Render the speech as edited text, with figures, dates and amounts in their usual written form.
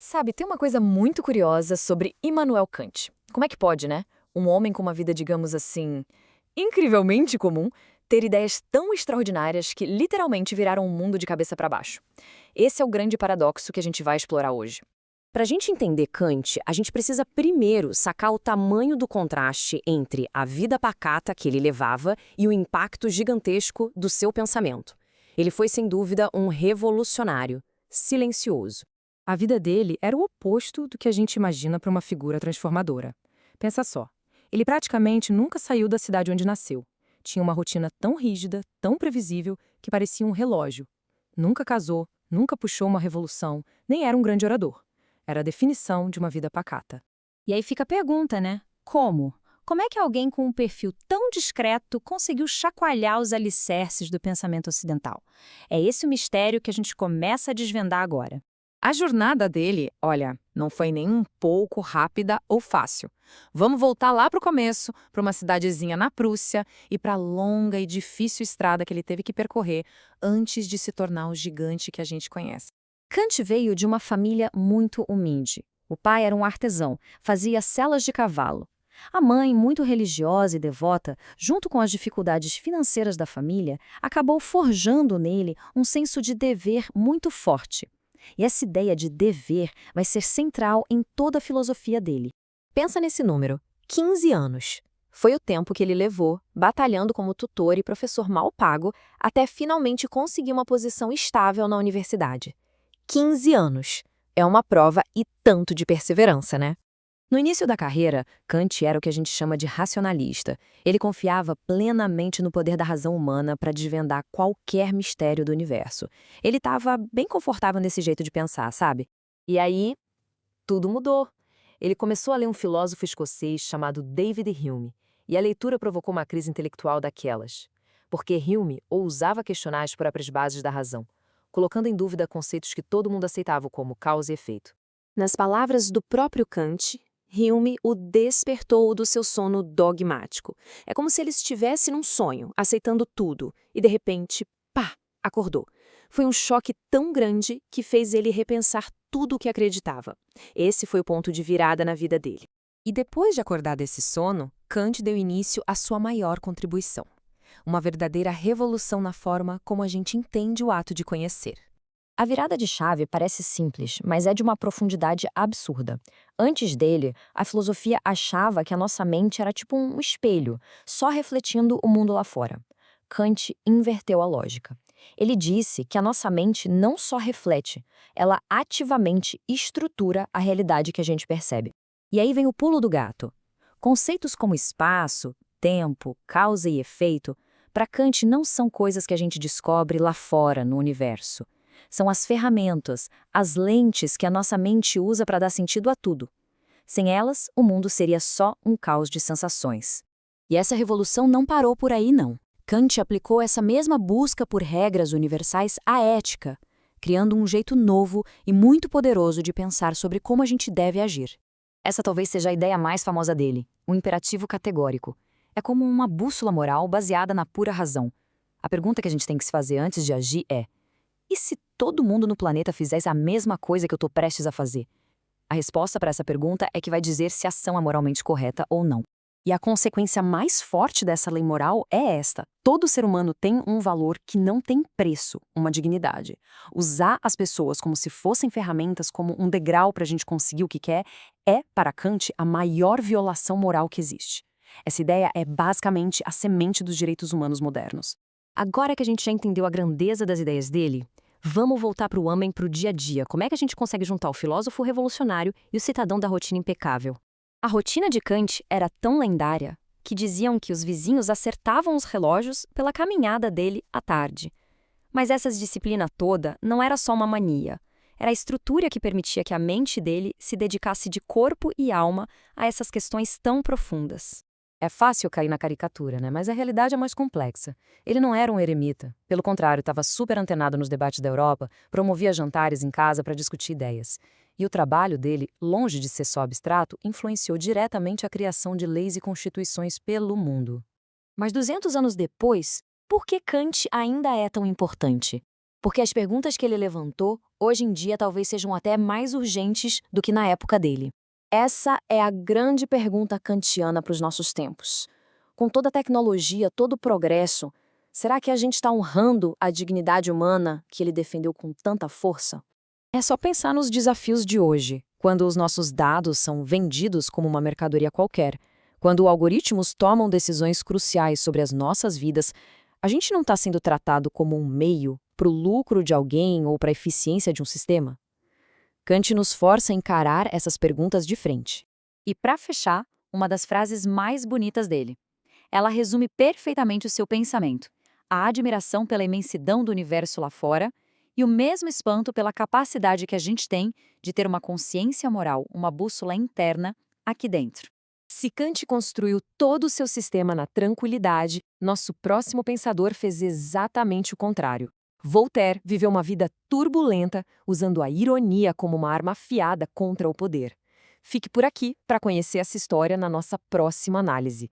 Sabe, tem uma coisa muito curiosa sobre Immanuel Kant. Como é que pode, né? Um homem com uma vida, digamos assim, incrivelmente comum, ter ideias tão extraordinárias que literalmente viraram o mundo de cabeça para baixo. Esse é o grande paradoxo que a gente vai explorar hoje. Para a gente entender Kant, a gente precisa primeiro sacar o tamanho do contraste entre a vida pacata que ele levava e o impacto gigantesco do seu pensamento. Ele foi, sem dúvida, um revolucionário, silencioso. A vida dele era o oposto do que a gente imagina para uma figura transformadora. Pensa só, ele praticamente nunca saiu da cidade onde nasceu. Tinha uma rotina tão rígida, tão previsível, que parecia um relógio. Nunca casou, nunca puxou uma revolução, nem era um grande orador. Era a definição de uma vida pacata. E aí fica a pergunta, né? Como? Como é que alguém com um perfil tão discreto conseguiu chacoalhar os alicerces do pensamento ocidental? É esse o mistério que a gente começa a desvendar agora. A jornada dele, olha, não foi nem um pouco rápida ou fácil. Vamos voltar lá para o começo, para uma cidadezinha na Prússia e para a longa e difícil estrada que ele teve que percorrer antes de se tornar o gigante que a gente conhece. Kant veio de uma família muito humilde. O pai era um artesão, fazia selas de cavalo. A mãe, muito religiosa e devota, junto com as dificuldades financeiras da família, acabou forjando nele um senso de dever muito forte. E essa ideia de dever vai ser central em toda a filosofia dele. Pensa nesse número, 15 anos. Foi o tempo que ele levou, batalhando como tutor e professor mal pago, até finalmente conseguir uma posição estável na universidade. 15 anos. É uma prova e tanto de perseverança, né? No início da carreira, Kant era o que a gente chama de racionalista. Ele confiava plenamente no poder da razão humana para desvendar qualquer mistério do universo. Ele estava bem confortável nesse jeito de pensar, sabe? E aí, tudo mudou. Ele começou a ler um filósofo escocês chamado David Hume, e a leitura provocou uma crise intelectual daquelas. Porque Hume ousava questionar as próprias bases da razão, colocando em dúvida conceitos que todo mundo aceitava como causa e efeito. Nas palavras do próprio Kant, Hume o despertou do seu sono dogmático. É como se ele estivesse num sonho, aceitando tudo, e de repente, pá, acordou. Foi um choque tão grande que fez ele repensar tudo o que acreditava. Esse foi o ponto de virada na vida dele. E depois de acordar desse sono, Kant deu início à sua maior contribuição. Uma verdadeira revolução na forma como a gente entende o ato de conhecer. A virada de chave parece simples, mas é de uma profundidade absurda. Antes dele, a filosofia achava que a nossa mente era tipo um espelho, só refletindo o mundo lá fora. Kant inverteu a lógica. Ele disse que a nossa mente não só reflete, ela ativamente estrutura a realidade que a gente percebe. E aí vem o pulo do gato. Conceitos como espaço, tempo, causa e efeito, para Kant não são coisas que a gente descobre lá fora, no universo. São as ferramentas, as lentes que a nossa mente usa para dar sentido a tudo. Sem elas, o mundo seria só um caos de sensações. E essa revolução não parou por aí, não. Kant aplicou essa mesma busca por regras universais à ética, criando um jeito novo e muito poderoso de pensar sobre como a gente deve agir. Essa talvez seja a ideia mais famosa dele, o imperativo categórico. É como uma bússola moral baseada na pura razão. A pergunta que a gente tem que se fazer antes de agir é: e se todo mundo no planeta fizesse a mesma coisa que eu estou prestes a fazer? A resposta para essa pergunta é que vai dizer se a ação é moralmente correta ou não. E a consequência mais forte dessa lei moral é esta: todo ser humano tem um valor que não tem preço, uma dignidade. Usar as pessoas como se fossem ferramentas, como um degrau para a gente conseguir o que quer, é, para Kant, a maior violação moral que existe. Essa ideia é basicamente a semente dos direitos humanos modernos. Agora que a gente já entendeu a grandeza das ideias dele, vamos voltar para o homem, para o dia a dia. Como é que a gente consegue juntar o filósofo revolucionário e o cidadão da rotina impecável? A rotina de Kant era tão lendária que diziam que os vizinhos acertavam os relógios pela caminhada dele à tarde. Mas essa disciplina toda não era só uma mania. Era a estrutura que permitia que a mente dele se dedicasse de corpo e alma a essas questões tão profundas. É fácil cair na caricatura, né? Mas a realidade é mais complexa. Ele não era um eremita. Pelo contrário, estava super antenado nos debates da Europa, promovia jantares em casa para discutir ideias. E o trabalho dele, longe de ser só abstrato, influenciou diretamente a criação de leis e constituições pelo mundo. Mas 200 anos depois, por que Kant ainda é tão importante? Porque as perguntas que ele levantou, hoje em dia, talvez sejam até mais urgentes do que na época dele. Essa é a grande pergunta kantiana para os nossos tempos. Com toda a tecnologia, todo o progresso, será que a gente está honrando a dignidade humana que ele defendeu com tanta força? É só pensar nos desafios de hoje, quando os nossos dados são vendidos como uma mercadoria qualquer, quando algoritmos tomam decisões cruciais sobre as nossas vidas, a gente não está sendo tratado como um meio para o lucro de alguém ou para a eficiência de um sistema? Kant nos força a encarar essas perguntas de frente. E para fechar, uma das frases mais bonitas dele. Ela resume perfeitamente o seu pensamento, a admiração pela imensidão do universo lá fora e o mesmo espanto pela capacidade que a gente tem de ter uma consciência moral, uma bússola interna aqui dentro. Se Kant construiu todo o seu sistema na tranquilidade, nosso próximo pensador fez exatamente o contrário. Voltaire viveu uma vida turbulenta, usando a ironia como uma arma afiada contra o poder. Fique por aqui para conhecer essa história na nossa próxima análise.